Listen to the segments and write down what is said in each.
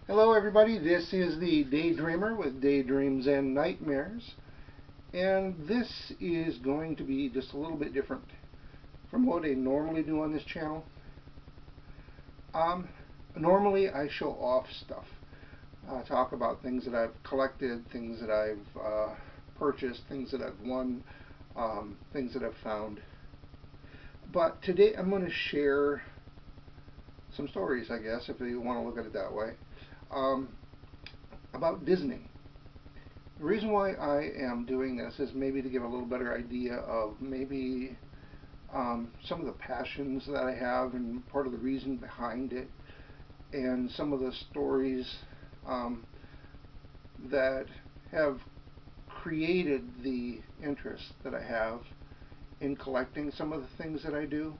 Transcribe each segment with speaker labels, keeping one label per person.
Speaker 1: Hello, everybody. This is the Daydreamer with Daydreams and Nightmares, and this is going to be just a little bit different from what I normally do on this channel. Um, Normally I show off stuff, talk about things that I've collected, things that I've purchased, things that I've won, things that I've found. But today I'm going to share some stories, I guess, if you want to look at it that way, um, about Disney. The reason why I am doing this is maybe to give a little better idea of maybe some of the passions that I have and part of the reason behind it, and some of the stories um, that have created the interest that I have in collecting some of the things that I do.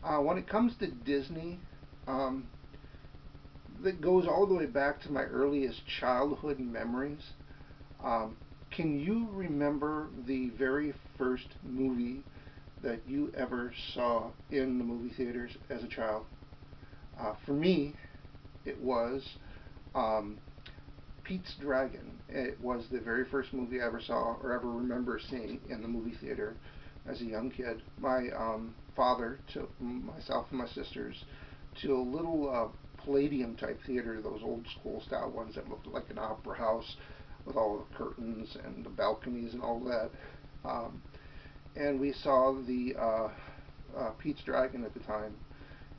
Speaker 1: When it comes to Disney, um, that goes all the way back to my earliest childhood memories. Um, can you remember the very first movie that you ever saw in the movie theaters as a child? For me, it was um, Pete's Dragon. It was the very first movie I ever saw or ever remember seeing in the movie theater as a young kid. My father took myself and my sisters to a little Palladium type theater, those old school style ones that looked like an opera house with all the curtains and the balconies and all that. Um, and we saw the Pete's Dragon at the time.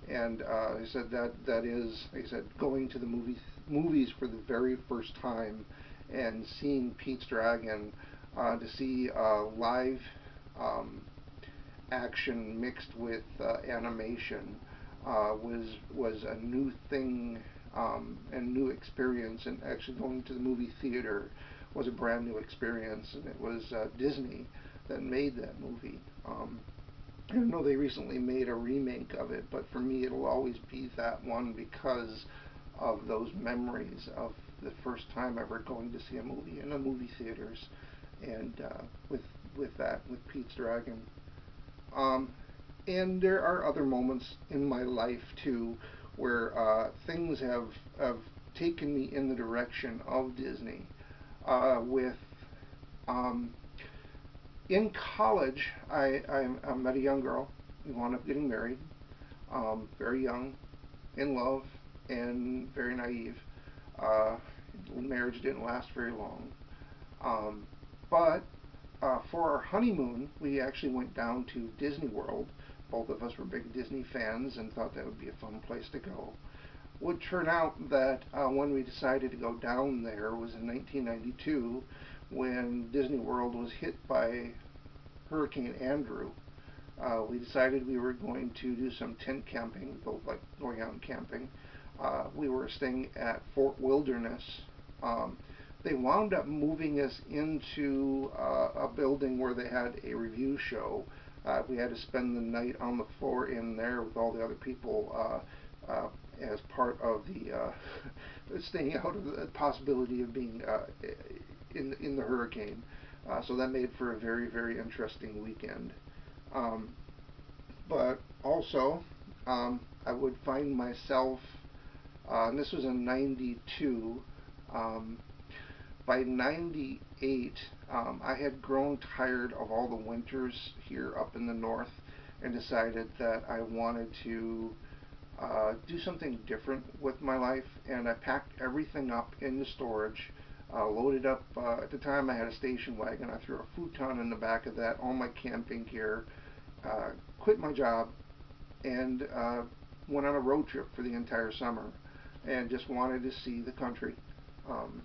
Speaker 1: And he said that is, he said, going to the movies for the very first time and seeing Pete's Dragon, to see live um, action mixed with animation, was a new thing, and new experience. And actually going to the movie theater was a brand new experience. And it was Disney that made that movie. I know they recently made a remake of it, but for me it'll always be that one because of those memories of the first time ever going to see a movie in the movie theaters, and with with Pete's Dragon. Um, and there are other moments in my life too where things have taken me in the direction of Disney. With um, In college, I met a young girl. We wound up getting married, very young, in love, and very naive. Uh, Marriage didn't last very long. Um, but For our honeymoon, we actually went down to Disney World. Both of us were big Disney fans and thought that would be a fun place to go. Would turn out that when we decided to go down there was in 1992, when Disney World was hit by Hurricane Andrew. We decided we were going to do some tent camping. We both like going out and camping. We were staying at Fort Wilderness. Um, they wound up moving us into a building where they had a review show. We had to spend the night on the floor in there with all the other people, as part of the staying out of the possibility of being in the hurricane. So that made for a very, very interesting weekend. Um, but also, I would find myself, and this was in 92. Um, by 98, I had grown tired of all the winters here up in the north and decided that I wanted to do something different with my life. And I packed everything up into storage, loaded up. At the time, I had a station wagon. I threw a futon in the back of that, all my camping gear, uh, quit my job, and went on a road trip for the entire summer and just wanted to see the country. Um,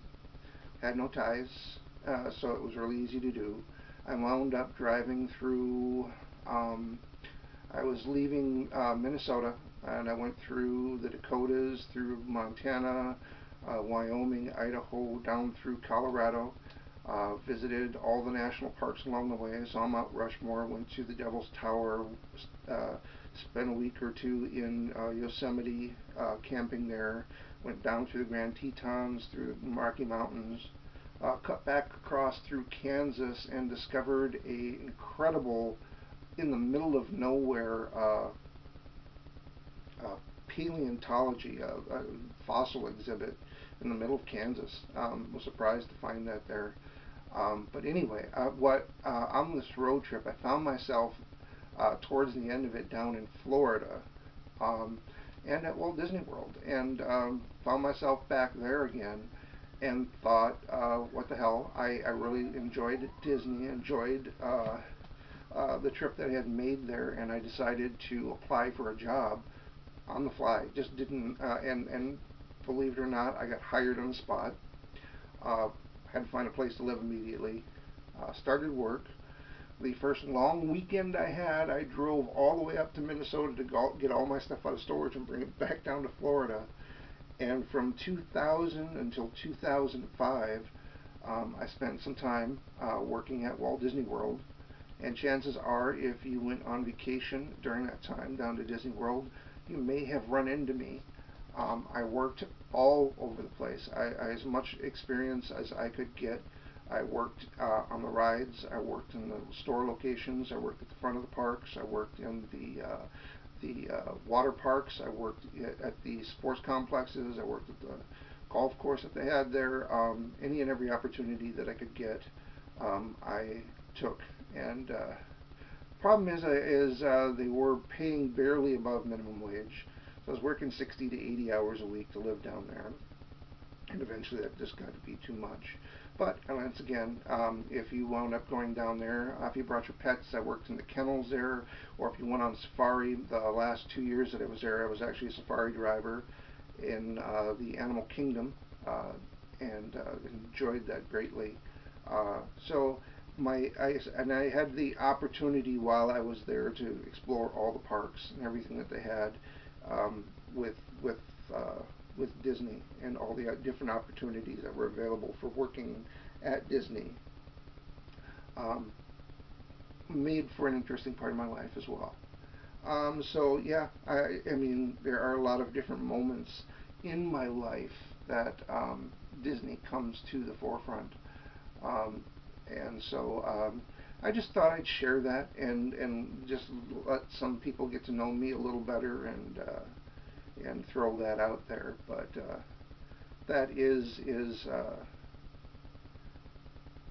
Speaker 1: had no ties, so it was really easy to do. I wound up driving through, um, I was leaving Minnesota, and I went through the Dakotas, through Montana, Wyoming, Idaho, down through Colorado. Visited all the national parks along the way. Saw Mount Rushmore. Went to the Devil's Tower. Uh, Spent a week or two in Yosemite, camping there. Went down through the Grand Tetons, through the Rocky Mountains. Cut back across through Kansas and discovered a incredible, in the middle of nowhere, uh, paleontology, a fossil exhibit in the middle of Kansas. Was surprised to find that there. But anyway, on this road trip, I found myself towards the end of it down in Florida, and at Walt Disney World, and found myself back there again, and thought, what the hell? I really enjoyed Disney, enjoyed the trip that I had made there, and I decided to apply for a job on the fly. Just didn't, and believe it or not, I got hired on the spot. Had to find a place to live immediately. Started work. The first long weekend I had, I drove all the way up to Minnesota to get all my stuff out of storage and bring it back down to Florida. And from 2000 until 2005, I spent some time working at Walt Disney World. And chances are, if you went on vacation during that time down to Disney World, you may have run into me. I worked all over the place. I as much experience as I could get. I worked on the rides. I worked in the store locations. I worked at the front of the parks. I worked in the water parks. I worked at the sports complexes. I worked at the golf course that they had there. Any and every opportunity that I could get, I took. And problem is they were paying barely above minimum wage. So I was working 60 to 80 hours a week to live down there, and eventually that just got to be too much. But once again, if you wound up going down there, if you brought your pets, I worked in the kennels there, or if you went on safari, the last 2 years that I was there, I was actually a safari driver in the Animal Kingdom, and enjoyed that greatly. So I had the opportunity while I was there to explore all the parks and everything that they had, with Disney, and all the different opportunities that were available for working at Disney. Made for an interesting part of my life as well. So yeah, I mean, there are a lot of different moments in my life that Disney comes to the forefront. And so I just thought I'd share that, and just let some people get to know me a little better, and throw that out there. But that is a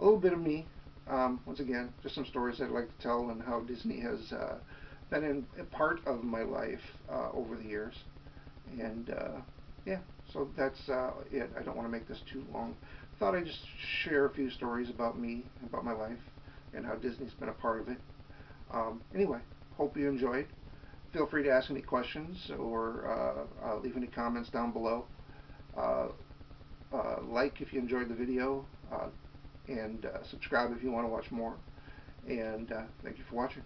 Speaker 1: little bit of me. Once again, just some stories I'd like to tell, and how Disney has been a part of my life over the years. And yeah, so that's it. I don't want to make this too long. Thought I'd just share a few stories about me, about my life, and how Disney's been a part of it. Anyway, hope you enjoyed. Feel free to ask any questions, or leave any comments down below. Like if you enjoyed the video, and subscribe if you want to watch more. And thank you for watching.